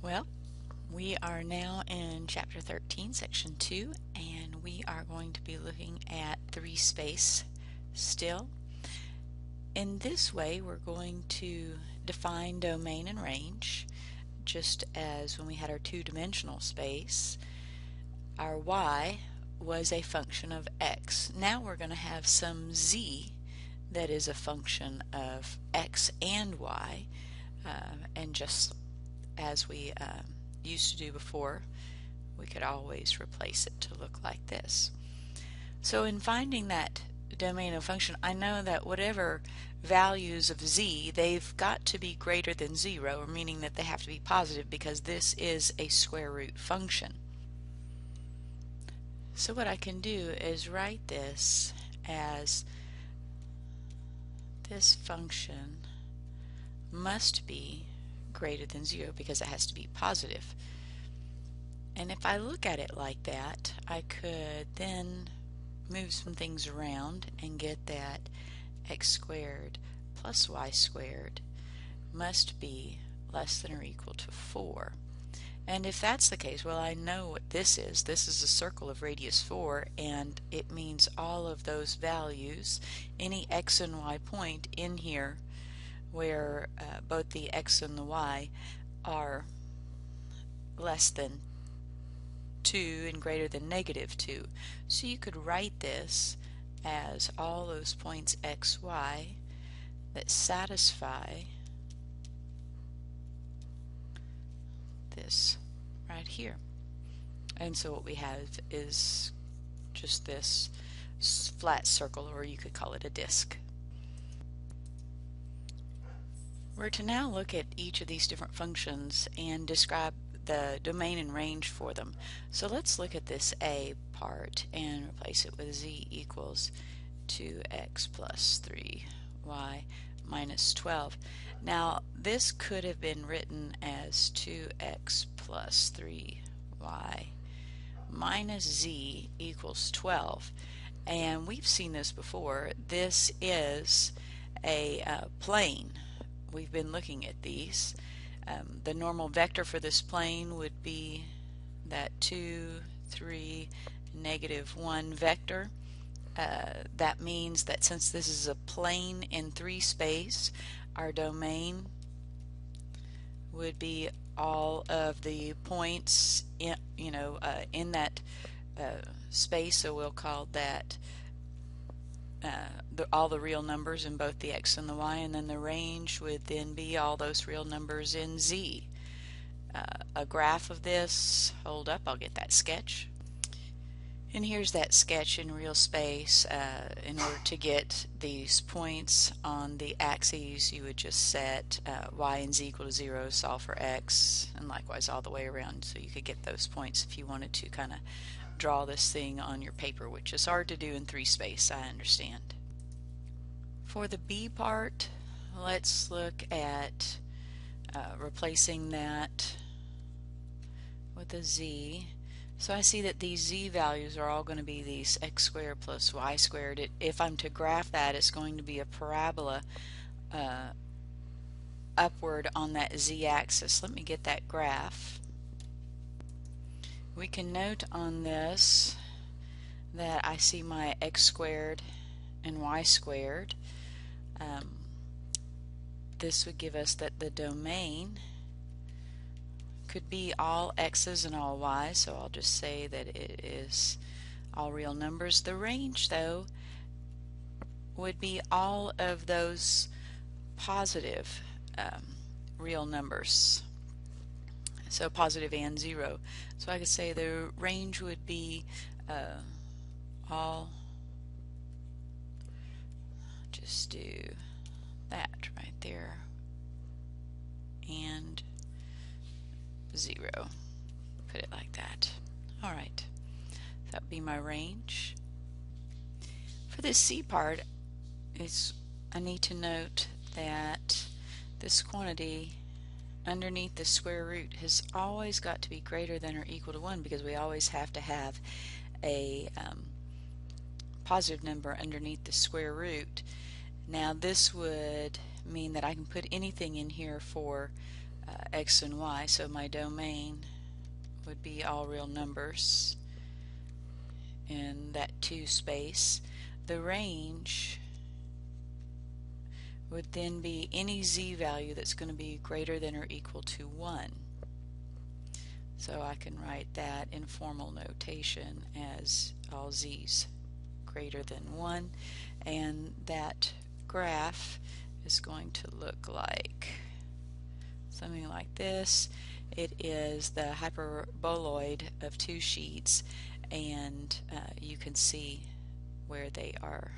Well, we are now in Chapter 13, Section 2, and we are going to be looking at three space still. In this way, we're going to define domain and range, just as when we had our two-dimensional space. Our y was a function of x. Now we're going to have some z that is a function of x and y, and just as we used to do before, we could always replace it to look like this. So in finding that domain of function, I know that whatever values of z, they've got to be greater than 0, meaning that they have to be positive because this is a square root function. So what I can do is write this as this function must be greater than 0 because it has to be positive. And if I look at it like that, I could then move some things around and get that x squared plus y squared must be less than or equal to 4. And if that's the case, well, I know what this is. This is a circle of radius 4, and it means all of those values, any x and y point in here where both the x and the y are less than 2 and greater than negative 2. So you could write this as all those points x, y that satisfy this right here. And so what we have is just this flat circle, or you could call it a disk. We're to now look at each of these different functions and describe the domain and range for them. So let's look at this a part and replace it with z equals 2x plus 3y minus 12. Now this could have been written as 2x plus 3y minus z equals 12, and we've seen this before. This is a plane. We've been looking at these. The normal vector for this plane would be that 2, 3, negative 1 vector. That means that since this is a plane in 3 space, our domain would be all of the points in, in that space, so we'll call that all the real numbers in both the x and the y, and then the range would then be all those real numbers in z. A graph of this, hold up, I'll get that sketch. And here's that sketch in real space. In order to get these points on the axes, you would just set y and z equal to 0, solve for x, and likewise all the way around, so you could get those points if you wanted to kind of draw this thing on your paper, which is hard to do in 3 space, I understand. For the b part, let's look at replacing that with a z. So I see that these z values are all going to be these x squared plus y squared. If I'm to graph that, it's going to be a parabola upward on that z-axis. Let me get that graph. We can note on this that I see my x squared and y squared. This would give us that the domain could be all x's and all y's, so I'll just say that it is all real numbers. The range, though, would be all of those positive real numbers, so positive and 0. So I could say the range would be all, just do that right there, and 0. Put it like that. Alright, that would be my range. For this c part, I need to note that this quantity underneath the square root has always got to be greater than or equal to 1, because we always have to have a positive number underneath the square root. Now this would mean that I can put anything in here for x and y, so my domain would be all real numbers in that 2 space. The range would then be any z value that's going to be greater than or equal to 1. So I can write that in formal notation as all z's greater than 1, and that graph is going to look like something like this. It is the hyperboloid of 2 sheets, and you can see where they are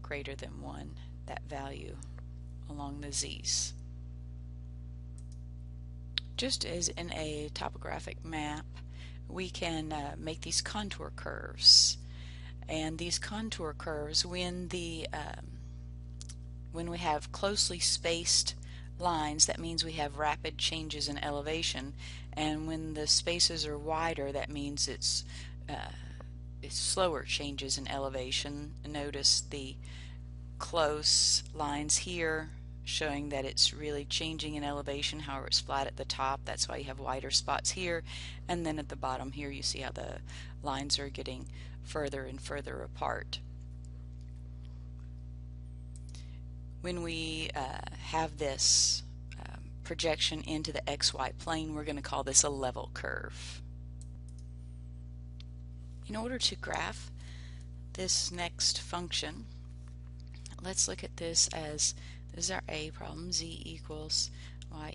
greater than 1, that value along the z's. Just as in a topographic map, we can make these contour curves, and these contour curves, when we have closely spaced lines, that means we have rapid changes in elevation, and when the spaces are wider, that means it's slower changes in elevation. Notice the close lines here showing that it's really changing in elevation. However, it's flat at the top, that's why you have wider spots here, and then at the bottom here you see how the lines are getting further and further apart. When we have this projection into the xy plane, we're going to call this a level curve. In order to graph this next function, let's look at this as, this is our A problem, z equals y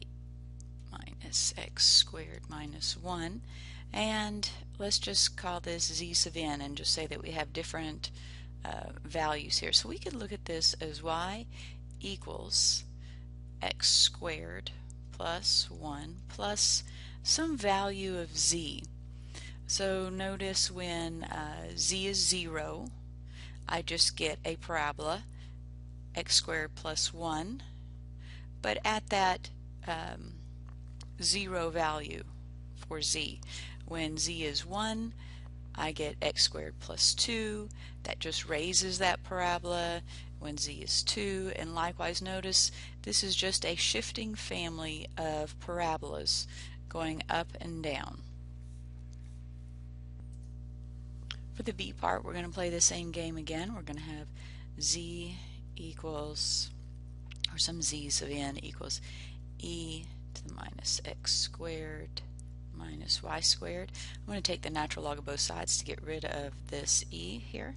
minus x squared minus 1, and let's just call this z sub n and just say that we have different values here. So we could look at this as y equals x squared plus 1 plus some value of z. So notice when z is 0, I just get a parabola x squared plus 1, but at that 0 value for z. When z is 1, I get x squared plus 2. That just raises that parabola when z is 2, and likewise notice this is just a shifting family of parabolas going up and down. For the b part, we're going to play the same game again. We're going to have z equals, or some z sub n equals e to the minus x squared minus y squared. I'm going to take the natural log of both sides to get rid of this e here,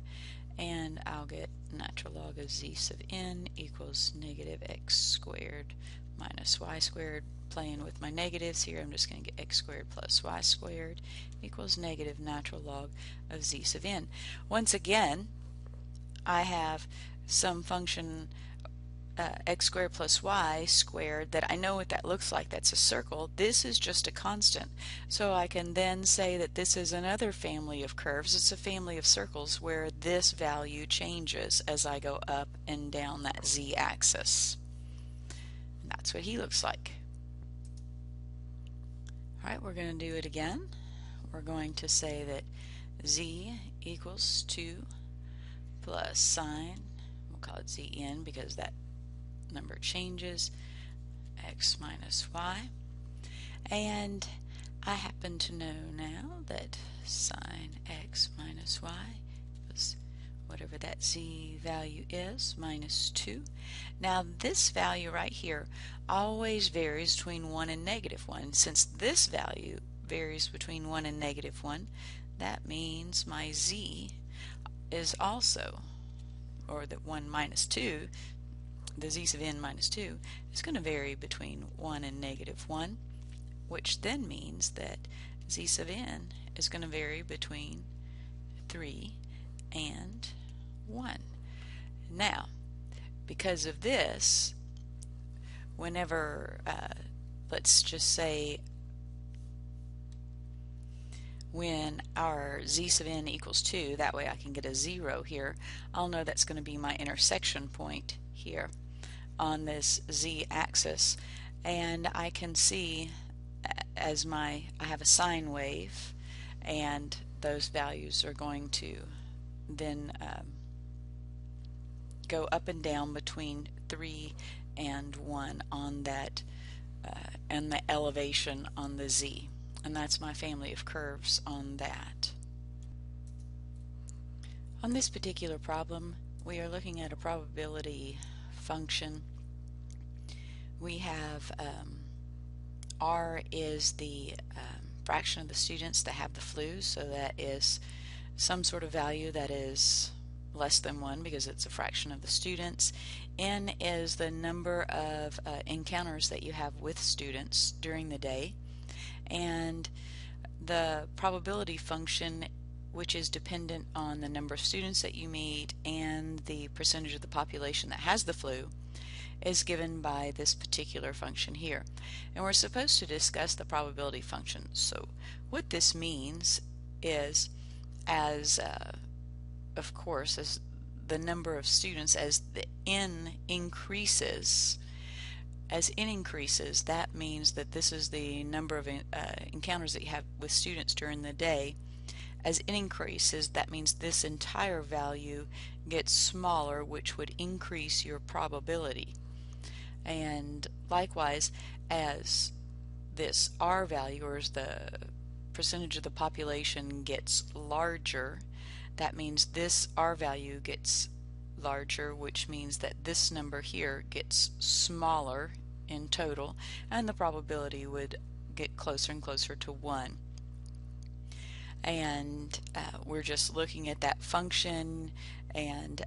and I'll get natural log of z sub n equals negative x squared minus y squared. Playing with my negatives here, I'm just going to get x squared plus y squared equals negative natural log of z sub n. Once again, I have some function x squared plus y squared that I know what that looks like. That's a circle. This is just a constant. So I can then say that this is another family of curves. It's a family of circles where this value changes as I go up and down that z-axis. And that's what he looks like. Alright, we're going to do it again. We're going to say that z equals 2 plus sine, we'll call it zn because that number changes, x minus y, and I happen to know now that sine x minus y is whatever that z value is, minus 2. Now this value right here always varies between 1 and negative 1. Since this value varies between 1 and negative 1, that means my z is also, or the 1 minus 2, the z sub n minus 2 is going to vary between 1 and negative 1, which then means that z sub n is going to vary between 3 and 1. Now, because of this, whenever, let's just say, when our z sub n equals 2, that way I can get a 0 here, I'll know that's going to be my intersection point here on this z-axis, and I can see as I have a sine wave, and those values are going to then go up and down between 3 and 1 on that and the elevation on the z. And that's my family of curves on that. On this particular problem, we are looking at a probability function. We have R is the fraction of the students that have the flu, so that is some sort of value that is less than 1 because it's a fraction of the students. N is the number of encounters that you have with students during the day, and the probability function, which is dependent on the number of students that you meet and the percentage of the population that has the flu, is given by this particular function here. And we're supposed to discuss the probability function. So what this means is, as of course, as the number of students, as the n increases, that means that this is the number of encounters that you have with students during the day. As n increases, that means this entire value gets smaller, which would increase your probability. And likewise, as this R value, or as the percentage of the population, gets larger, that means this R value gets larger, which means that this number here gets smaller in total, and the probability would get closer and closer to 1. And we're just looking at that function, and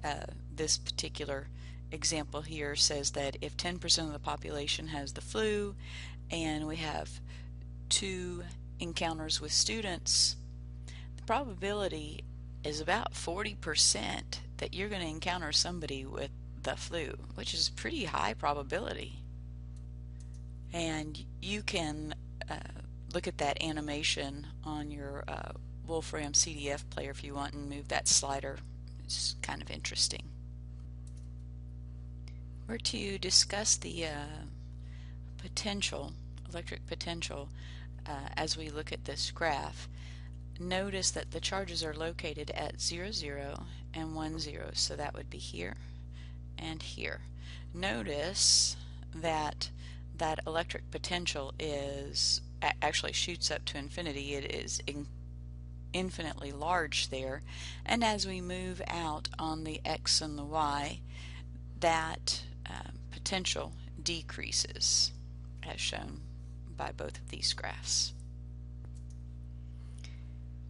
this particular example here says that if 10% of the population has the flu and we have 2 encounters with students, the probability is about 40% that you're going to encounter somebody with the flu, which is pretty high probability. And you can look at that animation on your Wolfram CDF player if you want, and move that slider. It's kind of interesting. We're to discuss the electric potential, as we look at this graph. Notice that the charges are located at 0, 0 and 1, 0, so that would be here and here. Notice that that electric potential is actually shoots up to infinity. It is infinitely large there, and as we move out on the x and the y, that potential decreases, as shown by both of these graphs.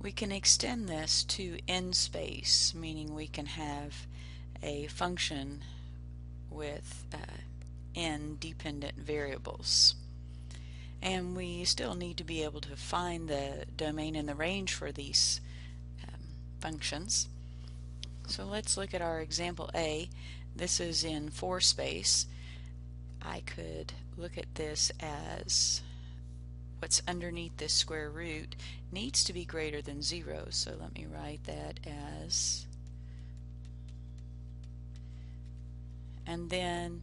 We can extend this to n space, meaning we can have a function with n dependent variables. And we still need to be able to find the domain and the range for these functions. So let's look at our example A. This is in 4 space. I could look at this as what's underneath this square root needs to be greater than 0. So let me write that as, and then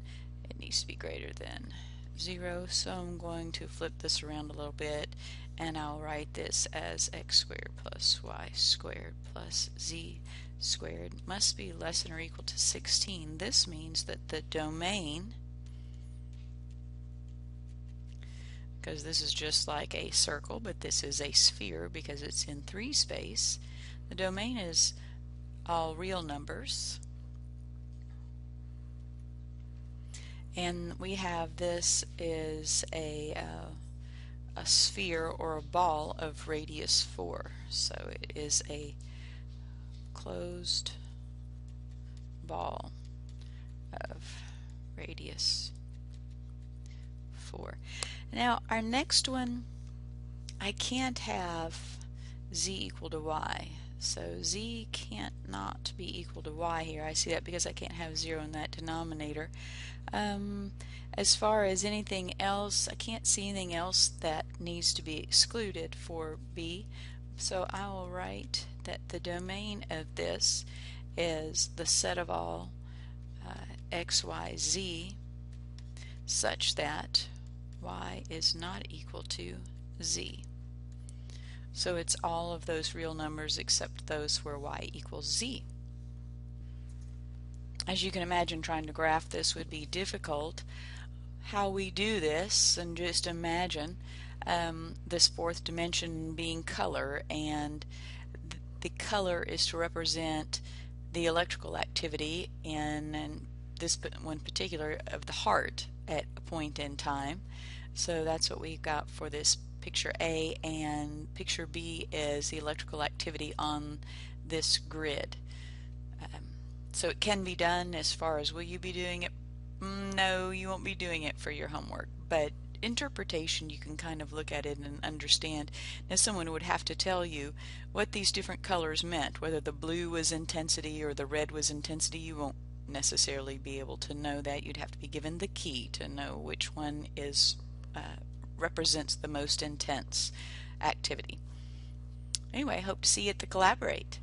it needs to be greater than 0. So I'm going to flip this around a little bit, and I'll write this as x squared plus y squared plus z squared must be less than or equal to 16. This means that the domain, because this is just like a circle, but this is a sphere because it's in 3 space, the domain is all real numbers. And we have this is a sphere or a ball of radius 4. So it is a closed ball of radius 4. Now our next one, I can't have z equal to y. So z can't not be equal to y here. I see that because I can't have 0 in that denominator. As far as anything else, I can't see anything else that needs to be excluded for b. So I will write that the domain of this is the set of all x, y, z such that y is not equal to z. So it's all of those real numbers except those where y equals z. As you can imagine, trying to graph this would be difficult. how we do this, and just imagine this fourth dimension being color, and the color is to represent the electrical activity in this one particular of the heart at a point in time. So that's what we've got for this picture A, and picture B is the electrical activity on this grid. So it can be done. As far as will you be doing it? No, you won't be doing it for your homework, but interpretation, you can kind of look at it and understand. Now someone would have to tell you what these different colors meant, whether the blue was intensity or the red was intensity. You won't necessarily be able to know that. You'd have to be given the key to know which one is represents the most intense activity. Anyway, I hope to see you at the Collaborate.